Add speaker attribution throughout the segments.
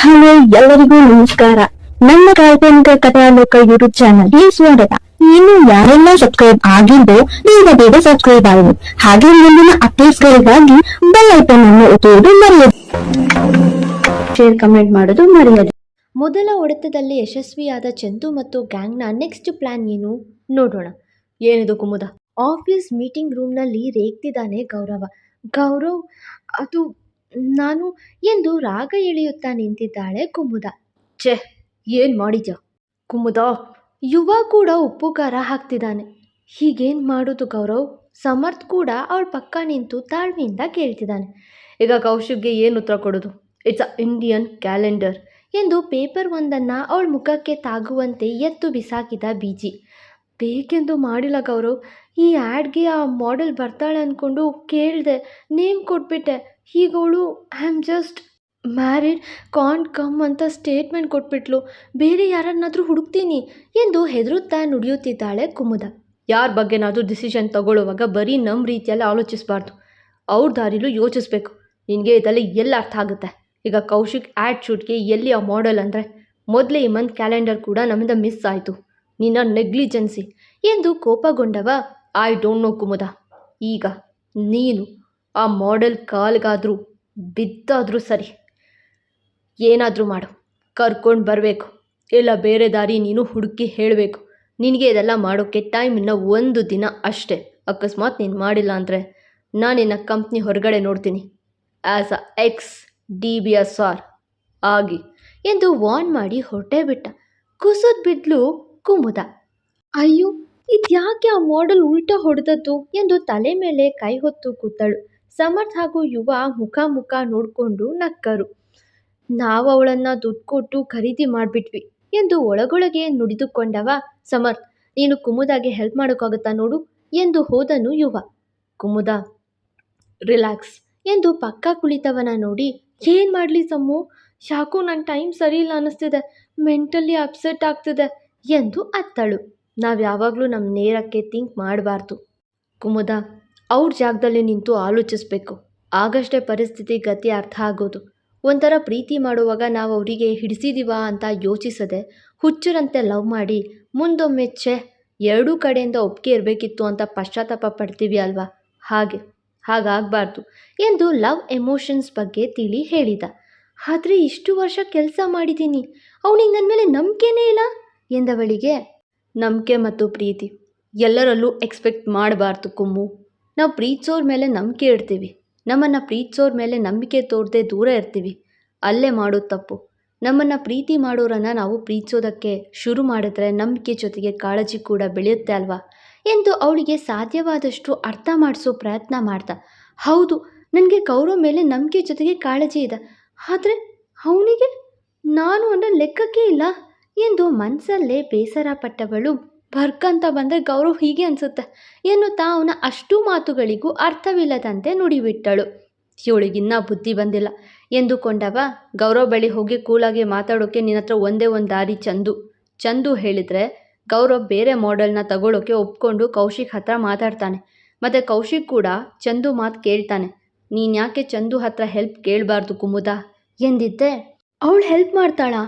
Speaker 1: Hello ಎಲ್ಲರಿಗೂ ನಮಸ್ಕಾರ. ನನ್ನ ಕಾಲ್ಪನಿಕ ಕಥಾಲೋಕ ಯೂಟ್ಯೂಬ್ ಚಾನಲ್ಗೆ ಸ್ವಾಗತ. ಇನ್ನು ಯಾರೆಲ್ಲ ಸಬ್ಸ್ಕ್ರೈಬ್ ಆಗಿದ್ದು ಬೇಗ ಸಬ್ಸ್ಕ್ರೈಬ್ ಆಗಿ, ಹಾಗೆ ಮುಂದಿನ ಅಪ್ಡೇಟ್ಸ್ಗಳಿಗಾಗಿ ಬೆಲ್ ಐಕಾನ್ ಅನ್ನು ಒತ್ತುವುದು ಮರೆಯದು. ಶೇರ್ ಕಮೆಂಟ್ ಮಾಡೋದು ಮರೆಯದು.
Speaker 2: ಮೊದಲ ಹೊಡೆತದಲ್ಲಿ ಯಶಸ್ವಿಯಾದ ಚಂದು ಮತ್ತು ಗ್ಯಾಂಗ್ನ ನೆಕ್ಸ್ಟ್ ಪ್ಲಾನ್ ಏನು ನೋಡೋಣ. ಏನಿದು ಕುಮುದ? ಆಫೀಸ್ ಮೀಟಿಂಗ್ ರೂಮ್ನಲ್ಲಿ ರೇಗ್ತಿದ್ದಾನೆ ಗೌರವ್ ಅದು ನಾನು ಎಂದು ರಾಗ ಎಳೆಯುತ್ತಾ ನಿಂತಿದ್ದಾಳೆ ಕುಮುದ. ಛೆ, ಏನ್ ಮಾಡಿದ್ಯಾ ಕುಮುದ? ಯುವ ಕೂಡ ಉಪ್ಪುಕಾರ ಹಾಕ್ತಿದ್ದಾನೆ. ಹೀಗೇನ್ ಮಾಡೋದು ಗೌರವ್? ಸಮರ್ಥ್ ಕೂಡ ಅವಳ ಪಕ್ಕ ನಿಂತು ತಾಳ್ಮೆಯಿಂದ ಕೇಳ್ತಿದ್ದಾನೆ. ಈಗ ಕೌಶಿಕ್ಗೆ ಏನು ಉತ್ತರ ಕೊಡೋದು? ಇಟ್ಸ್ ಅ ಇಂಡಿಯನ್ ಕ್ಯಾಲೆಂಡರ್ ಎಂದು ಪೇಪರ್ ಒಂದನ್ನು ಅವಳ ಮುಖಕ್ಕೆ ತಾಗುವಂತೆ ಎತ್ತು ಬಿಸಾಕಿದ ಬೀಜಿ. ಬೇಕೆಂದು ಮಾಡಿಲ್ಲ ಗೌರವ್. ಈ ಆ್ಯಡ್ಗೆ ಆ ಮಾಡೆಲ್ ಬರ್ತಾಳೆ ಅಂದ್ಕೊಂಡು ಕೇಳಿದೆ, ನೇಮ್ ಕೊಟ್ಬಿಟ್ಟೆ. ಈಗ ಅವಳು I am just married, can't come ಅಂತ ಸ್ಟೇಟ್ಮೆಂಟ್ ಕೊಟ್ಬಿಟ್ಲು. ಬೇರೆ ಯಾರನ್ನಾದರೂ ಹುಡುಕ್ತೀನಿ ಎಂದು ಹೆದರುತ್ತಾ ನುಡಿಯುತ್ತಿದ್ದಾಳೆ ಕುಮುದ. ಯಾರ ಬಗ್ಗೆನಾದರೂ ಡಿಸಿಷನ್ ತಗೊಳ್ಳುವಾಗ ಬರೀ ನಮ್ಮ ರೀತಿಯಲ್ಲಿ ಆಲೋಚಿಸಬಾರ್ದು, ಅವ್ರ ದಾರಿಲೂ ಯೋಚಿಸ್ಬೇಕು. ನಿನಗೆ ಇದೆಲ್ಲ ಎಲ್ಲ ಅರ್ಥ ಆಗುತ್ತೆ. ಈಗ ಕೌಶಿಕ್ ಆ್ಯಡ್ ಶೂಟ್ಗೆ ಎಲ್ಲಿ ಆ ಮಾಡೆಲ್ ಅಂದರೆ ಮೊದಲೇ ಈ ಮಂತ್ ಕ್ಯಾಲೆಂಡರ್ ಕೂಡ ನಮ್ಮಿಂದ ಮಿಸ್ ಆಯಿತು. ನಿನ್ನ ನೆಗ್ಲಿಜೆನ್ಸಿ ಎಂದು ಕೋಪಗೊಂಡವ. I don't know Kumuda. ಈಗ ನೀನು ಆ ಮಾಡೆಲ್ ಕಾಲ್ಗಾದರೂ ಬಿದ್ದಾದರೂ ಸರಿ, ಏನಾದರೂ ಮಾಡು, ಕರ್ಕೊಂಡು ಬರಬೇಕು. ಇಲ್ಲ ಬೇರೆ ದಾರಿ ನೀನು ಹುಡುಕಿ ಹೇಳಬೇಕು. ನಿನಗೆ ಇದೆಲ್ಲ ಮಾಡೋಕ್ಕೆ ಟೈಮ್ ಇನ್ನು 1 ದಿನ ಅಷ್ಟೇ. ಅಕಸ್ಮಾತ್ ನೀನು ಮಾಡಿಲ್ಲ ಅಂದರೆ ನಾನು ನಿನ್ನ ಕಂಪ್ನಿ ಹೊರಗಡೆ ನೋಡ್ತೀನಿ ಆ್ಯಸ್ ಅ ex-DBSR ಆಗಿ ಎಂದು ವಾರ್ನ್ ಮಾಡಿ ಹೊರಟೇ ಬಿಟ್ಟ. ಕುಸಿದು ಬಿದ್ಲು ಕುಮುದ. ಅಯ್ಯೋ, ಇದ್ಯಾಕೆ ಆ ಮಾಡೆಲ್ ಉಲ್ಟಾ ಹೊಡೆದದ್ದು ಎಂದು ತಲೆ ಮೇಲೆ ಕೈ ಹೊತ್ತು ಕೂತಳು. ಸಮರ್ಥ್ ಹಾಗೂ ಯುವ ಮುಖ ನೋಡಿಕೊಂಡು ನಕ್ಕರು. ನಾವು ಅವಳನ್ನು ದುಡ್ಡು ಕೊಟ್ಟು ಖರೀದಿ ಮಾಡಿಬಿಟ್ವಿ ಎಂದು ಒಳಗೊಳಗೆ ನುಡಿದುಕೊಂಡವ. ಸಮರ್ಥ್, ನೀನು ಕುಮುದಾಗೆ ಹೆಲ್ಪ್ ಮಾಡೋಕ್ಕಾಗುತ್ತಾ ನೋಡು ಎಂದು ಹೋದನು ಯುವ. ಕುಮುದ ರಿಲ್ಯಾಕ್ಸ್ ಎಂದು ಪಕ್ಕ ಕುಳಿತವನ ನೋಡಿ, ಏನು ಮಾಡಲಿ ಸಮ್ಮು, ಯಾಕೋ ನನ್ನ ಟೈಮ್ ಸರಿ ಇಲ್ಲ ಅನ್ನಿಸ್ತಿದೆ, ಮೆಂಟಲಿ ಅಪ್ಸೆಟ್ ಆಗ್ತಿದೆ ಎಂದು ಅತ್ತಳು. ನಾವು ಯಾವಾಗಲೂ ನಮ್ಮ ನೇರಕ್ಕೆ ಥಿಂಕ್ ಮಾಡಬಾರ್ದು ಕುಮುದ. ಅವ್ರ ಜಾಗದಲ್ಲಿ ನಿಂತು ಆಲೋಚಿಸ್ಬೇಕು. ಆಗಷ್ಟೇ ಪರಿಸ್ಥಿತಿ ಗತಿ ಅರ್ಥ ಆಗೋದು. ಒಂಥರ ಪ್ರೀತಿ ಮಾಡುವಾಗ ನಾವು ಅವರಿಗೆ ಹಿಡಿಸಿದೀವಾ ಅಂತ ಯೋಚಿಸದೆ ಹುಚ್ಚರಂತೆ ಲವ್ ಮಾಡಿ ಮುಂದೊಮ್ಮೆ ಎರಡೂ ಕಡೆಯಿಂದ ಒಪ್ಪಿಗೆ ಇರಬೇಕಿತ್ತು ಅಂತ ಪಶ್ಚಾತ್ತಾಪ ಪಡ್ತೀವಿ ಅಲ್ವಾ, ಹಾಗಾಗಬಾರ್ದು ಎಂದು ಲವ್ ಎಮೋಷನ್ಸ್ ಬಗ್ಗೆ ತಿಳಿ ಹೇಳಿದ. ಆದರೆ ಇಷ್ಟು ವರ್ಷ ಕೆಲಸ ಮಾಡಿದ್ದೀನಿ, ಅವನಿಗೆ ನನ್ನ ಮೇಲೆ ನಂಬಿಕೆನೇ ಇಲ್ಲ ಎಂದವಳಿಗೆ. ನಂಬಿಕೆ ಮತ್ತು ಪ್ರೀತಿ ಎಲ್ಲರಲ್ಲೂ ಎಕ್ಸ್ಪೆಕ್ಟ್ ಮಾಡಬಾರ್ದು ಕುಮ್ಮು. ನಾವು ಪ್ರೀತಿಸೋರ ಮೇಲೆ ನಂಬಿಕೆ ಇಡ್ತೀವಿ, ನಮ್ಮನ್ನು ಪ್ರೀತಿಸೋರ ಮೇಲೆ ನಂಬಿಕೆ ತೋರದೆ ದೂರ ಇರ್ತೀವಿ. ಅಲ್ಲೇ ಮಾಡೋದು ತಪ್ಪು. ನಮ್ಮನ್ನು ಪ್ರೀತಿ ಮಾಡೋರನ್ನು ನಾವು ಪ್ರೀತಿಸೋದಕ್ಕೆ ಶುರು ಮಾಡಿದ್ರೆ ನಂಬಿಕೆ ಜೊತೆಗೆ ಕಾಳಜಿ ಕೂಡ ಬೆಳೆಯುತ್ತೆ ಅಲ್ವಾ ಎಂದು ಅವಳಿಗೆ ಸಾಧ್ಯವಾದಷ್ಟು ಅರ್ಥ ಮಾಡಿಸೋ ಪ್ರಯತ್ನ ಮಾಡ್ದ. ಹೌದು, ನನಗೆ ಗೌರವ್ ಮೇಲೆ ನಂಬಿಕೆ ಜೊತೆಗೆ ಕಾಳಜಿ ಇದೆ, ಆದರೆ ಅವನಿಗೆ ನಾನು ಅಂದರೆ ಲೆಕ್ಕಕ್ಕೆ ಇಲ್ಲ ಎಂದು ಮನಸ್ಸಲ್ಲೇ ಬೇಸರ ಪಟ್ಟವಳು. ಬರ್ಕಂತ ಬಂದರೆ ಗೌರವ್ ಹೀಗೆ ಅನಿಸುತ್ತೆ ಎನ್ನುತ್ತಾ ಅವನ ಅಷ್ಟೂ ಮಾತುಗಳಿಗೂ ಅರ್ಥವಿಲ್ಲದಂತೆ ನುಡಿಬಿಟ್ಟಳು. ಇವಳಿಗಿನ್ನ ಬುದ್ಧಿ ಬಂದಿಲ್ಲ ಎಂದುಕೊಂಡವ. ಗೌರವ್ ಬಳಿ ಹೋಗಿ ಕೂಲಾಗಿ ಮಾತಾಡೋಕ್ಕೆ ನಿನ್ನ ಹತ್ರ ಒಂದೇ ಒಂದು ದಾರಿ ಚಂದು ಹೇಳಿದರೆ ಗೌರವ್ ಬೇರೆ ಮಾಡೆಲ್ನ ತಗೊಳ್ಳೋಕ್ಕೆ ಒಪ್ಕೊಂಡು ಕೌಶಿಕ್ ಹತ್ರ ಮಾತಾಡ್ತಾನೆ. ಮತ್ತು ಕೌಶಿಕ್ ಕೂಡ ಚಂದು ಮಾತು ಕೇಳ್ತಾನೆ. ನೀನು ಯಾಕೆ ಚಂದು ಹತ್ರ ಹೆಲ್ಪ್ ಕೇಳಬಾರ್ದು ಕುಮುದ ಎಂದಿದ್ದೆ. ಅವಳು ಹೆಲ್ಪ್ ಮಾಡ್ತಾಳಾ?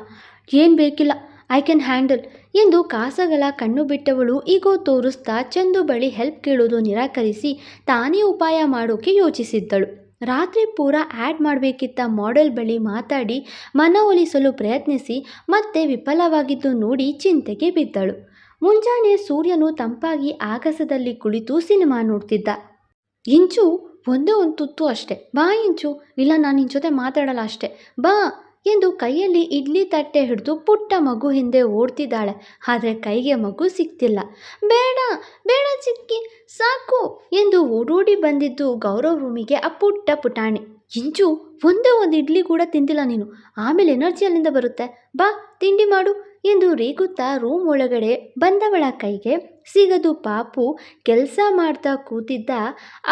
Speaker 2: ಏನು ಬೇಕಿಲ್ಲ, ಐ ಕ್ಯಾನ್ ಹ್ಯಾಂಡಲ್ ಎಂದು ಕಾಸಗಳ ಕಣ್ಣು ಬಿಟ್ಟವಳು ಈಗೋ ತೋರಿಸ್ತಾ ಚಂದು ಬಳಿ ಹೆಲ್ಪ್ ಕೇಳೋದು ನಿರಾಕರಿಸಿ ತಾನೇ ಉಪಾಯ ಮಾಡೋಕ್ಕೆ ಯೋಚಿಸಿದ್ದಳು. ರಾತ್ರಿ ಪೂರ ಆ್ಯಡ್ ಮಾಡಬೇಕಿದ್ದ ಮಾಡೆಲ್ ಬಳಿ ಮಾತಾಡಿ ಮನವೊಲಿಸಲು ಪ್ರಯತ್ನಿಸಿ ಮತ್ತೆ ವಿಫಲವಾಗಿದ್ದು ನೋಡಿ ಚಿಂತೆಗೆ ಬಿದ್ದಳು. ಮುಂಜಾನೆ ಸೂರ್ಯನು ತಂಪಾಗಿ ಆಗಸದಲ್ಲಿ ಕುಳಿತು ಸಿನಿಮಾ ನೋಡ್ತಿದ್ದ. ಇಂಚು ಒಂದೇ ಒಂದು ತುತ್ತು ಅಷ್ಟೆ, ಬಾ ಇಂಚು, ಇಲ್ಲ ನಾನು ನಿನ್ನ ಜೊತೆ ಮಾತಾಡಲ್ಲ ಅಷ್ಟೆ, ಬಾ ಎಂದು ಕೈಯಲ್ಲಿ ಇಡ್ಲಿ ತಟ್ಟೆ ಹಿಡಿದು ಪುಟ್ಟ ಮಗು ಹಿಂದೆ ಓಡ್ತಿದ್ದಾಳೆ. ಆದರೆ ಕೈಗೆ ಮಗು ಸಿಕ್ತಿಲ್ಲ. ಬೇಡ ಬೇಡ ಚಿಕ್ಕಿ, ಸಾಕು ಎಂದು ಓಡೋಡಿ ಬಂದಿದ್ದು ಗೌರವ್ ರೂಮಿಗೆ ಆ ಪುಟ್ಟ ಪುಟಾಣಿ. ಇಂಚು, ಒಂದೇ ಒಂದು ಇಡ್ಲಿ ಕೂಡ ತಿಂದಿಲ್ಲ ನೀನು, ಆಮೇಲೆ ಎನರ್ಜಿ ಅಲ್ಲಿಂದ ಬರುತ್ತೆ, ಬಾ ತಿಂಡಿ ಮಾಡು ಎಂದು ರೇಗುತ್ತಾ ರೂಮ್ ಒಳಗಡೆ ಬಂದವಳ ಕೈಗೆ ಸಿಗದು ಪಾಪು ಕೆಲಸ ಮಾಡ್ತಾ ಕೂತಿದ್ದ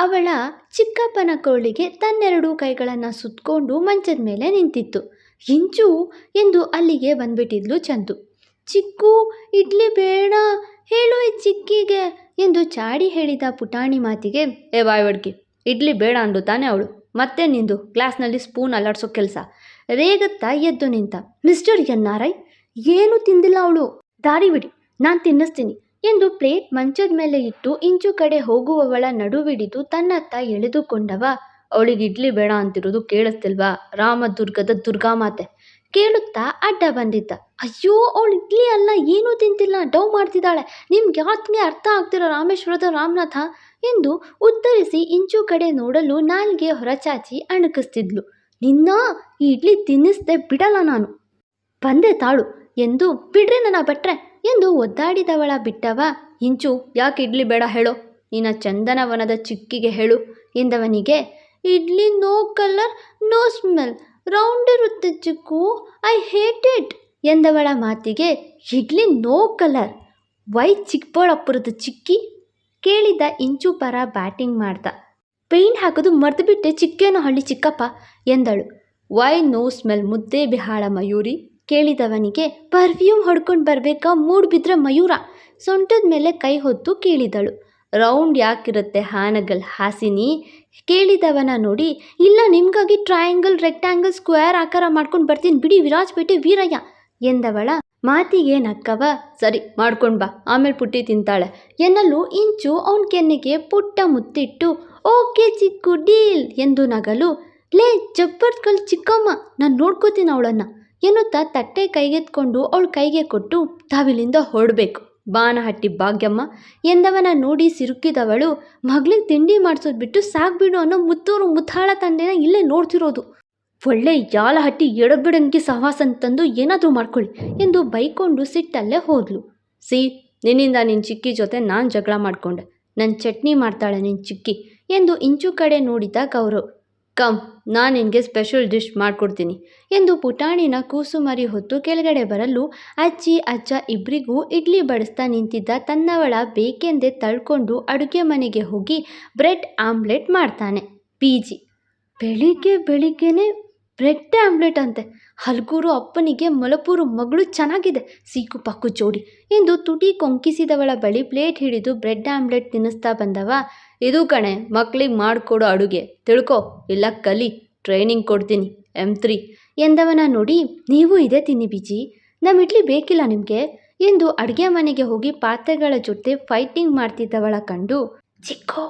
Speaker 2: ಅವಳ ಚಿಕ್ಕಪ್ಪನ ಕೋಳಿಗೆ ತನ್ನೆರಡು ಕೈಗಳನ್ನು ಸುತ್ತಕೊಂಡು ಮಂಚದ ಮೇಲೆ ನಿಂತಿತ್ತು. ಇಂಚು ಎಂದು ಅಲ್ಲಿಗೆ ಬಂದ್ಬಿಟ್ಟಿದ್ಲು ಚಂದು. ಚಿಕ್ಕು, ಇಡ್ಲಿ ಬೇಡ ಹೇಳು ಈ ಚಿಕ್ಕಿಗೆ ಎಂದು ಚಾಡಿ ಹೇಳಿದ ಪುಟಾಣಿ ಮಾತಿಗೆ, ಬಾಯ್ವಡ್ಗಿ, ಇಡ್ಲಿ ಬೇಡ ಅಂದು ತಾನೇ ಅವಳು, ಮತ್ತೆ ನಿಂದು ಕ್ಲಾಸ್ನಲ್ಲಿ ಸ್ಪೂನ್ ಅಲ್ಲಾಡ್ಸೋ ಕೆಲಸ, ರೇಗುತ್ತಾ ಎದ್ದು ನಿಂತ. ಮಿಸ್ಟರ್ NRI, ಏನೂ ತಿಂದಿಲ್ಲ ಅವಳು. ದಾರಿ ಬಿಡಿ, ನಾನು ತಿನ್ನಿಸ್ತೀನಿ ಎಂದು ಪ್ಲೇಟ್ ಮಂಚದ ಮೇಲೆ ಇಟ್ಟು ಇಂಚು ಕಡೆ ಹೋಗುವವಳ ನಡುವಿಡಿದು ತನ್ನತ್ತ ಎಳೆದುಕೊಂಡವ. ಅವಳಿಗೆ ಇಡ್ಲಿ ಬೇಡ ಅಂತಿರೋದು ಕೇಳಿಸ್ತಿಲ್ವಾ? ರಾಮದುರ್ಗದ ದುರ್ಗಾಮಾತೆ ಕೇಳುತ್ತಾ ಅಡ್ಡ ಬಂದಿದ್ದ. ಅಯ್ಯೋ, ಅವಳು ಇಡ್ಲಿ ಅಲ್ಲ, ಏನೂ ತಿಂತಿಲ್ಲ, ಡವ್ ಮಾಡ್ತಿದ್ದಾಳೆ. ನಿಮ್ಗೆ ಯಾಕೆ ಅರ್ಥ ಆಗ್ತಿರೋ ರಾಮೇಶ್ವರದ ರಾಮನಾಥ ಎಂದು ಉತ್ತರಿಸಿ ಇಂಚು ಕಡೆ ನೋಡಲು ನಾಲ್ಗೆ ಹೊರಚಾಚಿ ಅಣಕಿಸ್ತಿದ್ಲು. ನಿನ್ನ ಈ ಇಡ್ಲಿ ತಿನ್ನಿಸ್ದೆ ಬಿಡಲ್ಲ ನಾನು. ಬಂದೆ ತಾಳು ಎಂದು ಬಿಡ್ರೆ ನನ್ನ ಭಟ್ರೆ ಎಂದು ಒದ್ದಾಡಿದವಳ ಬಿಟ್ಟವ. ಇಂಚು, ಯಾಕೆ ಇಡ್ಲಿ ಬೇಡ ಹೇಳೋ, ನಿನ್ನ ಚಂದನವನದ ಚಿಕ್ಕಿಗೆ ಹೇಳು ಎಂದವನಿಗೆ. Idli no colour no smell, round ಇರುತ್ತೆ ಚಿಕ್ಕು, ಐ ಹೇಟ್ ಇಟ್ ಎಂದವಳ ಮಾತಿಗೆ ಇಡ್ಲಿ ನೋ ಕಲರ್, ವೈ ಚಿಕ್ಕಬಳ್ಳಾಪುರದ ಚಿಕ್ಕಿ ಕೇಳಿದ ಇಂಚು ಪರ ಬ್ಯಾಟಿಂಗ್ ಮಾಡ್ದ. ಪೇಂಟ್ ಹಾಕೋದು ಮರೆತುಬಿಟ್ಟೆ ಚಿಕ್ಕೇನೋ ಹಳ್ಳಿ ಚಿಕ್ಕಪ್ಪ ಎಂದಳು. ವೈ ನೋ ಸ್ಮೆಲ್ ಮುದ್ದೆ ಬಿಹಾಳ ಮಯೂರಿ ಕೇಳಿದವನಿಗೆ. ಪರ್ಫ್ಯೂಮ್ ಹೊಡ್ಕೊಂಡು ಬರಬೇಕಾ, ಮೂಡ್ ಬಿದ್ದರೆ ಮಯೂರ ಸೊಂಟದ ಮೇಲೆ ಕೈ ಹೊತ್ತು ಕೇಳಿದಳು. ರೌಂಡ್ ಯಾಕಿರುತ್ತೆ ಹಾನಗಲ್ ಹಾಸಿನಿ ಕೇಳಿದವನ ನೋಡಿ. ಇಲ್ಲ, ನಿಮಗಾಗಿ ಟ್ರಯಾಂಗಲ್ ರೆಕ್ಟ್ಯಾಂಗಲ್ ಸ್ಕ್ವೇರ್ ಆಕಾರ ಮಾಡ್ಕೊಂಡು ಬರ್ತೀನಿ ಬಿಡಿ ವಿರಾಜಪೇಟೆ ವೀರಯ್ಯ ಎಂದವಳ ಮಾತಿಗೆ ನಕ್ಕವ. ಸರಿ ಮಾಡ್ಕೊಂಡು ಬಾ, ಆಮೇಲೆ ಪುಟ್ಟಿ ತಿಂತಾಳೆ ಎನ್ನಲು ಇಂಚು ಅವನ ಕೆನ್ನೆಗೆ ಪುಟ್ಟ ಮುತ್ತಿಟ್ಟು ಓಕೆ ಚಿಕ್ಕು ಡೀಲ್ ಎಂದು ನಗಲು. ಲೇ ಜಬ್ಬರ್ಕಲ್ ಚಿಕ್ಕಮ್ಮ, ನಾನು ನೋಡ್ಕೋತೀನಿ ಅವಳನ್ನು ಎನ್ನುತ್ತಾ ತಟ್ಟೆ ಕೈಗೆತ್ಕೊಂಡು ಅವಳ ಕೈಗೆ ಕೊಟ್ಟು ತಾವಿಲ್ಲಿಂದ ಹೊರಡಬೇಕು ಬಾನಹಟ್ಟಿ ಭಾಗ್ಯಮ್ಮ ಎಂದವನ ನೋಡಿ ಸಿರುಕಿದವಳು. ಮಗಳಿಗೆ ತಿಂಡಿ ಮಾಡಿಸೋದು ಬಿಟ್ಟು ಸಾಕ್ಬಿಡು ಅನ್ನೋ ಮುತ್ತೂರು ಮುತ್ತಾಳ ತಂದೆನ ಇಲ್ಲೇ ನೋಡ್ತಿರೋದು. ಒಳ್ಳೆ ಯಾಲಹಟ್ಟಿ ಎಡಬಿಡಂಗಿ ಸಹವಾಸ ಅಂತಂದು ಏನಾದರೂ ಮಾಡ್ಕೊಳ್ಳಿ ಎಂದು ಬೈಕೊಂಡು ಸಿಟ್ಟಲ್ಲೇ ಹೋದ್ಲು. ನಿನ್ನಿಂದ ನಿನ್ನ ಚಿಕ್ಕಿ ಜೊತೆ ನಾನು ಜಗಳ ಮಾಡಿಕೊಂಡೆ. ನನ್ನ ಚಟ್ನಿ ಮಾಡ್ತಾಳೆ ನಿನ್ನ ಚಿಕ್ಕಿ ಎಂದು ಇಂಚು ಕಡೆ ನೋಡಿದ ಗೌರವ್. ಕಮ್, ನಾನು ನಿನಗೆ ಸ್ಪೆಷಲ್ ಡಿಶ್ ಮಾಡಿಕೊಡ್ತೀನಿ ಎಂದು ಪುಟಾಣಿನ ಕೂಸುಮರಿ ಹೊತ್ತು ಕೆಳಗಡೆ ಬರಲು ಅಜ್ಜಿ ಅಜ್ಜ ಇಬ್ಬರಿಗೂ ಇಡ್ಲಿ ಬಡಿಸ್ತಾ ನಿಂತಿದ್ದ ತನ್ನವಳ ಬೇಕೆಂದೇ ತಳ್ಕೊಂಡು ಅಡುಗೆ ಮನೆಗೆ ಹೋಗಿ ಬ್ರೆಡ್ ಆಮ್ಲೆಟ್ ಮಾಡ್ತಾನೆ. PG ಬೆಳಿಗ್ಗೆನೇ ಬ್ರೆಡ್ ಆಮ್ಲೆಟ್ ಅಂತೆ. ಹಲ್ಗೂರು ಅಪ್ಪನಿಗೆ ಮಲಪೂರು ಮಗಳು ಚೆನ್ನಾಗಿದೆ, ಸೀಕು ಪಾಕು ಜೋಡಿ ಎಂದು ತುಟಿ ಕೊಂಕಿಸಿದವಳ ಬಳಿ ಪ್ಲೇಟ್ ಹಿಡಿದು ಬ್ರೆಡ್ ಆಮ್ಲೆಟ್ ತಿನ್ನಿಸ್ತಾ ಬಂದವ. ಇದು ಕಣೆ ಮಕ್ಕಳಿಗೆ ಮಾಡಿಕೊಡೋ ಅಡುಗೆ, ತಿಳ್ಕೊ, ಇಲ್ಲ ಕಲಿ, ಟ್ರೈನಿಂಗ್ ಕೊಡ್ತೀನಿ M3 ಎಂದವನ ನೋಡಿ. ನೀವು ಇದೇ ತಿನ್ನಿ ಬಿಜಿ, ನಮ್ಮ ಇಡ್ಲಿ ಬೇಕಿಲ್ಲ ನಿಮಗೆ ಎಂದು ಅಡುಗೆ ಮನೆಗೆ ಹೋಗಿ ಪಾತ್ರೆಗಳ ಜೊತೆ ಫೈಟಿಂಗ್ ಮಾಡ್ತಿದ್ದವಳ ಕಂಡು ಚಿಕ್ಕೋ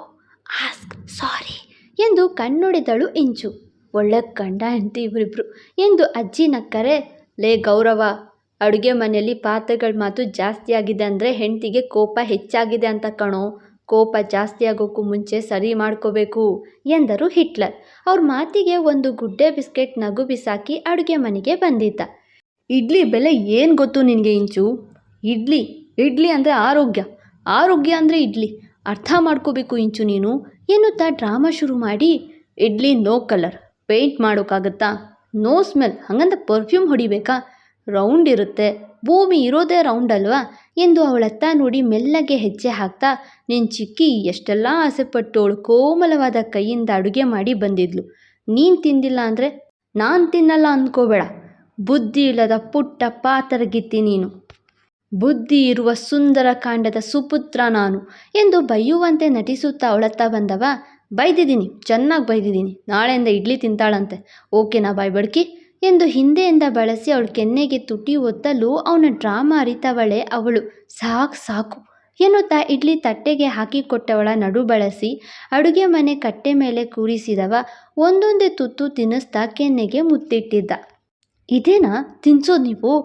Speaker 2: ಆಸ್ಕ್ ಸಾರಿ ಎಂದು ಕಣ್ಣೊಡೆದಳು ಇಂಚು. ಒಳ್ಳೆ ಗಂಡ ಹೆಂಡತಿ ಇವರಿಬ್ರು ಎಂದು ಅಜ್ಜಿ ನಕ್ಕರೆ. ಲೇ ಗೌರವ, ಅಡುಗೆ ಮನೆಯಲ್ಲಿ ಪಾತ್ರೆಗಳ ಮಾತು ಜಾಸ್ತಿ ಆಗಿದೆ ಅಂದರೆ ಹೆಂಡತಿಗೆ ಕೋಪ ಹೆಚ್ಚಾಗಿದೆ ಅಂತ ಕಣೋ. ಕೋಪ ಜಾಸ್ತಿ ಆಗೋಕ್ಕೂ ಮುಂಚೆ ಸರಿ ಮಾಡ್ಕೋಬೇಕು ಎಂದರು ಹಿಟ್ಲರ್. ಅವ್ರ ಮಾತಿಗೆ ಒಂದು ಗುಡ್ಡೆ ಬಿಸ್ಕೆಟ್ ನಗು ಬಿಸಾಕಿ ಅಡುಗೆ ಮನೆಗೆ ಬಂದಿದ್ದ. ಇಡ್ಲಿ ಬೆಲೆ ಏನು ಗೊತ್ತು ನಿನಗೆ ಇಂಚು? ಇಡ್ಲಿ ಅಂದರೆ ಆರೋಗ್ಯ ಅಂದರೆ ಇಡ್ಲಿ, ಅರ್ಥ ಮಾಡ್ಕೋಬೇಕು ಇಂಚು ನೀನು ಎನ್ನುತ್ತಾ ಡ್ರಾಮಾ ಶುರು ಮಾಡಿ. ಇಡ್ಲಿ ನೋ ಕಲರ್, ಪೇಂಟ್ ಮಾಡೋಕ್ಕಾಗತ್ತಾ? ನೋ ಸ್ಮೆಲ್, ಹಾಗಂತ ಪರ್ಫ್ಯೂಮ್ ಹೊಡಿಬೇಕಾ? ರೌಂಡ್ ಇರುತ್ತೆ, ಭೂಮಿ ಇರೋದೇ ರೌಂಡ್ ಅಲ್ವಾ ಎಂದು ಅವಳತ್ತ ನೋಡಿ ಮೆಲ್ಲಗೆ ಹೆಜ್ಜೆ ಹಾಕ್ತಾ. ನಿನ್ನ ಚಿಕ್ಕಿ ಎಷ್ಟೆಲ್ಲ ಆಸೆಪಟ್ಟೋಳು ಕೋಮಲವಾದ ಕೈಯಿಂದ ಅಡುಗೆ ಮಾಡಿ ಬಂದಿದ್ಲು. ನೀನು ತಿಂದಿಲ್ಲ ಅಂದರೆ ನಾನು ತಿನ್ನಲ್ಲ ಅಂದ್ಕೋಬೇಡ. ಬುದ್ಧಿ ಇಲ್ಲದ ಪುಟ್ಟ ಪಾತರಗಿತ್ತಿ ನೀನು. ಬುದ್ಧಿ ಇರುವ ಸುಂದರ ಕಾಂಡದ ಸುಪುತ್ರ ನಾನು ಎಂದು ಬೈಯುವಂತೆ ನಟಿಸುತ್ತಾ ಅವಳತ್ತ ಬಂದವ. ಬೈದಿದ್ದೀನಿ, ಚೆನ್ನಾಗಿ ಬೈದಿದ್ದೀನಿ, ನಾಳೆಯಿಂದ ಇಡ್ಲಿ ತಿಂತಾಳಂತೆ, ಓಕೆನಾ ಬಾಯ್ಬಡ್ಕಿ ಎಂದು ಹಿಂದೆಯಿಂದ ಬಳಸಿ ಅವಳ ಕೆನ್ನೆಗೆ ತುಟಿ ಒತ್ತಲು ಅವನ ಡ್ರಾಮಾ ಅರಿತವಳೆ ಅವಳು. ಸಾಕು ಎನ್ನುತ್ತಾ ಇಡ್ಲಿ ತಟ್ಟೆಗೆ ಹಾಕಿಕೊಟ್ಟವಳ ನಡು ಬಳಸಿ ಅಡುಗೆ ಮನೆ ಕಟ್ಟೆ ಮೇಲೆ ಕೂರಿಸಿದವ. ಒಂದೊಂದೇ ತುತ್ತು ತಿನ್ನಿಸ್ತಾ ಕೆನ್ನೆಗೆ ಮುತ್ತಿಟ್ಟಿದ್ದ. ಇದೇನಾ ತಿನ್ಸೋದು ನೀವು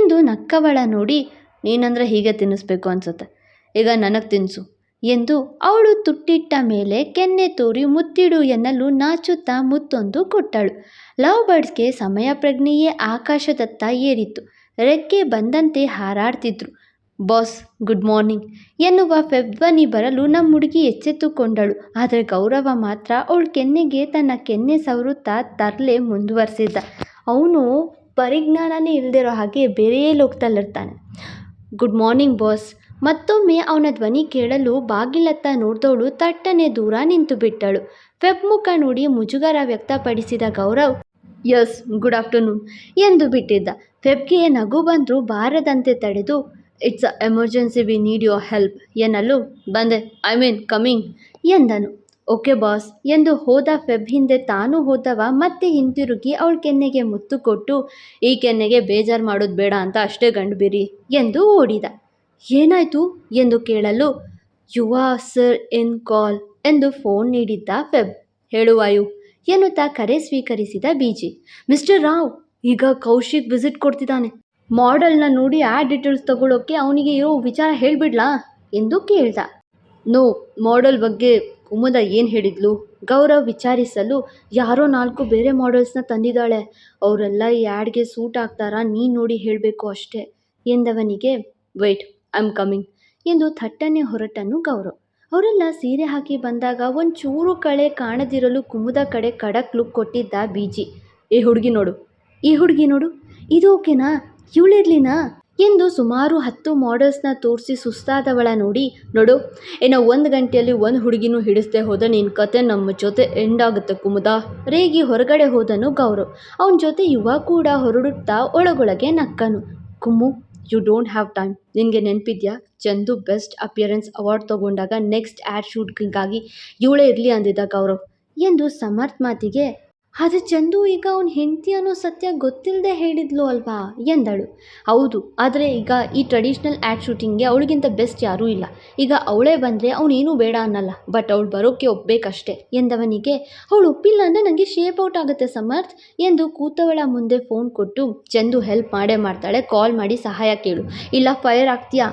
Speaker 2: ಎಂದು ನಕ್ಕವಳ ನೋಡಿ. ನೀನಂದರೆ ಹೀಗೆ ತಿನ್ನಿಸ್ಬೇಕು ಅನಿಸುತ್ತೆ, ಈಗ ನನಗೆ ತಿನ್ನಿಸು ಎಂದು ಅವಳು ತುಟ್ಟಿಟ್ಟ ಮೇಲೆ ಕೆನ್ನೆ ತೋರಿ ಮುತ್ತಿಡು ಎನ್ನಲು ನಾಚುತ್ತಾ ಮುತ್ತೊಂದು ಕೊಟ್ಟಳು. ಲವ್ ಬರ್ಡ್ಸ್ಗೆ ಸಮಯ ಪ್ರಜ್ಞೆಯೇ ಆಕಾಶದತ್ತ ಏರಿತ್ತು. ರೆಕ್ಕೆ ಬಂದಂತೆ ಹಾರಾಡ್ತಿದ್ರು. ಬಾಸ್ ಗುಡ್ ಮಾರ್ನಿಂಗ್ ಎನ್ನುವ ಫೆಬ್ವನಿ ಬರಲು ನಮ್ಮ ಹುಡುಗಿ ಎಚ್ಚೆತ್ತುಕೊಂಡಳು. ಆದರೆ ಗೌರವ ಮಾತ್ರ ಅವಳ ಕೆನ್ನೆಗೆ ತನ್ನ ಕೆನ್ನೆ ಸವರುತ್ತಾ ತರಲೆ ಮುಂದುವರೆಸಿದ್ದ. ಅವನು ಪರಿಜ್ಞಾನನೇ ಇಲ್ಲದಿರೋ ಹಾಗೆ ಬೇರೆ ಲೋಕದಲ್ಲಿರ್ತಾನೆ. Good morning boss. ಮತ್ತೊಮ್ಮೆ ಅವನ ಧ್ವನಿ ಕೇಳಲು ಬಾಗಿಲತ್ತ ನೋಡಿದವಳು ತಟ್ಟನೆ ದೂರ ನಿಂತು ಬಿಟ್ಟಳು. ಫೆಬ್ ಮುಖ ನೋಡಿ ಮುಜುಗರ ವ್ಯಕ್ತಪಡಿಸಿದ ಗೌರವ್ ಯಸ್ ಗುಡ್ ಆಫ್ಟರ್ನೂನ್ ಎಂದು ಬಿಟ್ಟಿದ್ದ. ಫೆಬ್ಗೆ ನಗು ಬಂದರೂ ಬಾರದಂತೆ ತಡೆದು it's emergency we need your help ಎನ್ನಲು ಬಂದೆ ಕಮಿಂಗ್ ಎಂದನು. ಓಕೆ ಬಾಸ್ ಎಂದು ಹೋದ ಫೆಬ್ ಹಿಂದೆ ತಾನು ಹೋದವ ಮತ್ತೆ ಹಿಂತಿರುಗಿ ಅವಳ ಕೆನ್ನೆಗೆ ಮುತ್ತು ಕೊಟ್ಟು, ಈ ಕೆನ್ನೆಗೆ ಬೇಜಾರು ಮಾಡೋದು ಬೇಡ ಅಂತ ಅಷ್ಟೇ ಗಂಡು ಬಿರಿ ಎಂದು ಓಡಿದ. ಏನಾಯ್ತು ಎಂದು ಕೇಳಲು, ಯುವ ಸರ್ ಇನ್ ಕಾಲ್ ಎಂದು ಫೋನ್ ನೀಡಿದ್ದ ಫೆಬ್. ಹೇಳುವಾಯು ಎನ್ನುತ್ತಾ ಕರೆ ಸ್ವೀಕರಿಸಿದ ಬಿಜಿ. ಮಿಸ್ಟರ್ ರಾವ್, ಈಗ ಕೌಶಿಕ್ ವಿಸಿಟ್ ಕೊಡ್ತಿದ್ದಾನೆ. ಮಾಡೆಲ್ನ ನೋಡಿ ಆ್ಯಡ್ ಡೀಟೇಲ್ಸ್ ತಗೊಳ್ಳೋಕೆ ಅವನಿಗೆ ಇರೋ ವಿಚಾರ ಹೇಳ್ಬಿಡ್ಲಾ ಎಂದು ಕೇಳ್ದ. ನೋ, ಮಾಡೆಲ್ ಬಗ್ಗೆ ಕುಮುದ ಏನು ಹೇಳಿದ್ಲು? ಗೌರವ್ ವಿಚಾರಿಸಲು, ಯಾರೋ 4 ಬೇರೆ ಮಾಡೆಲ್ಸ್ನ ತಂದಿದ್ದಾಳೆ. ಅವರೆಲ್ಲ ಈ ಆ್ಯಡ್ಗೆ ಸೂಟ್ ಆಗ್ತಾರಾ ನೀನು ನೋಡಿ ಹೇಳಬೇಕು ಅಷ್ಟೇ ಎಂದವನಿಗೆ. ವೆಯ್ಟ್, ಐ ಆಮ್ ಕಮಿಂಗ್ ಎಂದು ಥಟ್ಟನೆ ಹೊರಟನು ಗೌರವ್. ಅವರೆಲ್ಲ ಸೀರೆ ಹಾಕಿ ಬಂದಾಗ ಒಂಚೂರು ಕಳೆ ಕಾಣದಿರಲು ಕುಮುದ ಕಡೆ ಖಡಕ್ ಲುಕ್ ಕೊಟ್ಟಿದ್ದ ಬಿಜಿ. ಈ ಹುಡುಗಿ ನೋಡು, ಇದು ಓಕೆನಾ, ಇವಳಿರ್ಲಿನಾ ಎಂದು ಸುಮಾರು 10 ಮಾಡೆಲ್ಸ್ನ ತೋರಿಸಿ ಸುಸ್ತಾದವಳ ನೋಡಿ, ನೋಡು, ಇನ್ನು 1 ಗಂಟೆಯಲ್ಲಿ 1 ಹುಡುಗಿನೂ ಹಿಡಿಸ್ದೆ ಹೋದ ನಿನ್ನ ಕತೆ ನಮ್ಮ ಜೊತೆ ಎಂಡ್ ಆಗುತ್ತೆ ಕುಮುದ. ರೇಗಿ ಹೊರಗಡೆ ಹೋದನು ಗೌರವ್. ಅವನ ಜೊತೆ ಯುವ ಕೂಡ ಹೊರಡುತ್ತಾ ಒಳಗೊಳಗೆ ನಕ್ಕನು. ಕುಮ್ಮು, ಯು ಡೋಂಟ್ ಹ್ಯಾವ್ ಟೈಮ್. ನಿನಗೆ ನೆನಪಿದ್ಯಾ, ಚಂದು ಬೆಸ್ಟ್ ಅಪಿಯರೆನ್ಸ್ ಅವಾರ್ಡ್ ತಗೊಂಡಾಗ ನೆಕ್ಸ್ಟ್ ಆ್ಯಡ್ ಶೂಟ್ಗಾಗಿ ಇವಳೇ ಇರಲಿ ಅಂದಿದ್ದ ಗೌರವ್ ಎಂದು ಸಮರ್ಥ್ ಮಾತಿಗೆ, ಆದರೆ ಚಂದು ಈಗ ಅವನ ಹೆಂಡತಿ ಅನ್ನೋ ಸತ್ಯ ಗೊತ್ತಿಲ್ಲದೆ ಹೇಳಿದ್ಲು ಅಲ್ವಾ ಎಂದಳು. ಹೌದು, ಆದರೆ ಈಗ ಈ ಟ್ರೆಡಿಷ್ನಲ್ ಆ್ಯಡ್ ಶೂಟಿಂಗ್ಗೆ ಅವಳಿಗಿಂತ ಬೆಸ್ಟ್ ಯಾರೂ ಇಲ್ಲ. ಈಗ ಅವಳೇ ಬಂದರೆ ಅವನೇನೂ ಬೇಡ ಅನ್ನಲ್ಲ, ಬಟ್ ಅವಳು ಬರೋಕ್ಕೆ ಒಪ್ಪಬೇಕಷ್ಟೆ ಎಂದವನಿಗೆ. ಅವಳು ಒಪ್ಪಿಲ್ಲ ಅಂದರೆ ನನಗೆ ಶೇಪ್ ಔಟ್ ಆಗುತ್ತೆ ಸಮರ್ಥ್ ಎಂದು ಕೂತವಳ ಮುಂದೆ ಫೋನ್ ಕೊಟ್ಟು, ಚಂದು ಹೆಲ್ಪ್ ಮಾಡೇ ಮಾಡ್ತಾಳೆ, ಕಾಲ್ ಮಾಡಿ ಸಹಾಯ ಕೇಳು, ಇಲ್ಲ ಫೈರ್ ಆಗ್ತೀಯಾ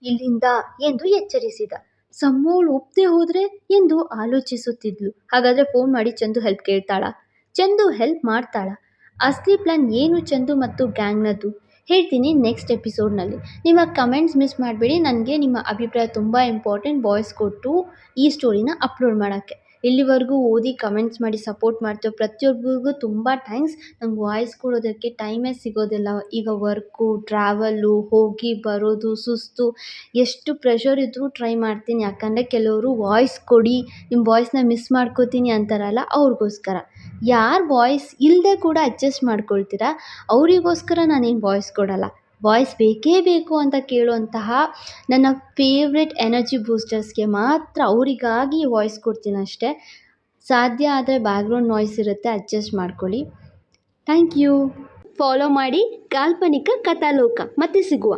Speaker 2: ಇಲ್ಲಿಂದ ಎಂದು ಎಚ್ಚರಿಸಿದ. ಸಮ್ಮೋಳು ಒಪ್ಪದೆ ಹೋದರೆ ಎಂದು ಆಲೋಚಿಸುತ್ತಿದ್ಲು. ಹಾಗಾದರೆ ಫೋನ್ ಮಾಡಿ ಚಂದು ಹೆಲ್ಪ್ ಕೇಳ್ತಾಳಾ? ಚಂದು ಹೆಲ್ಪ್ ಮಾಡ್ತಾಳ? ಅಸಲಿ ಪ್ಲಾನ್ ಏನು ಚಂದು ಮತ್ತು ಗ್ಯಾಂಗ್ನದ್ದು ಹೇಳ್ತೀನಿ ನೆಕ್ಸ್ಟ್ ಎಪಿಸೋಡ್ನಲ್ಲಿ. ನಿಮ್ಮ ಕಮೆಂಟ್ಸ್ ಮಿಸ್ ಮಾಡಬೇಡಿ. ನನಗೆ ನಿಮ್ಮ ಅಭಿಪ್ರಾಯ ತುಂಬ ಇಂಪಾರ್ಟೆಂಟ್ ವಾಯ್ಸ್ ಕೊಟ್ಟು ಈ ಸ್ಟೋರಿನ ಅಪ್ಲೋಡ್ ಮಾಡೋಕ್ಕೆ. ಇಲ್ಲಿವರೆಗೂ ಓದಿ ಕಮೆಂಟ್ಸ್ ಮಾಡಿ ಸಪೋರ್ಟ್ ಮಾಡ್ತೀವಿ ಪ್ರತಿಯೊಬ್ಬರಿಗೂ ತುಂಬ ಥ್ಯಾಂಕ್ಸ್. ನಂಗೆ ವಾಯ್ಸ್ ಕೊಡೋದಕ್ಕೆ ಟೈಮೇ ಸಿಗೋದಿಲ್ಲ. ಈಗ ವರ್ಕು, ಟ್ರಾವೆಲ್ಲು, ಹೋಗಿ ಬರೋದು, ಸುಸ್ತು, ಎಷ್ಟು ಪ್ರೆಷರ್ ಇದ್ದರೂ ಟ್ರೈ ಮಾಡ್ತೀನಿ. ಯಾಕಂದರೆ ಕೆಲವರು ವಾಯ್ಸ್ ಕೊಡಿ, ನಿಮ್ಮ ವಾಯ್ಸ್ನ ಮಿಸ್ ಮಾಡ್ಕೋತೀನಿ ಅಂತಾರಲ್ಲ, ಅವ್ರಿಗೋಸ್ಕರ. ಯಾರು ವಾಯ್ಸ್ ಇಲ್ಲದೆ ಕೂಡ ಅಡ್ಜಸ್ಟ್ ಮಾಡ್ಕೊಳ್ತೀರಾ ಅವರಿಗೋಸ್ಕರ ನಾನೇನು ವಾಯ್ಸ್ ಕೊಡಲ್ಲ. ವಾಯ್ಸ್ ಬೇಕೇ ಬೇಕು ಅಂತ ಕೇಳುವಂತಹ ನನ್ನ ಫೇವ್ರೆಟ್ ಎನರ್ಜಿ ಬೂಸ್ಟರ್ಸ್ಗೆ ಮಾತ್ರ ಅವರಿಗಾಗಿ ವಾಯ್ಸ್ ಕೊಡ್ತೀನಿ ಅಷ್ಟೇ. ಸಾಧ್ಯ ಆದರೆ ಬ್ಯಾಕ್ಗ್ರೌಂಡ್ ನಾಯ್ಸ್ ಇರುತ್ತೆ, ಅಡ್ಜಸ್ಟ್ ಮಾಡ್ಕೊಳ್ಳಿ. Thank you. ಫಾಲೋ ಮಾಡಿ ಕಾಲ್ಪನಿಕ ಕಥಾಲೋಕ. ಮತ್ತೆ ಸಿಗುವ.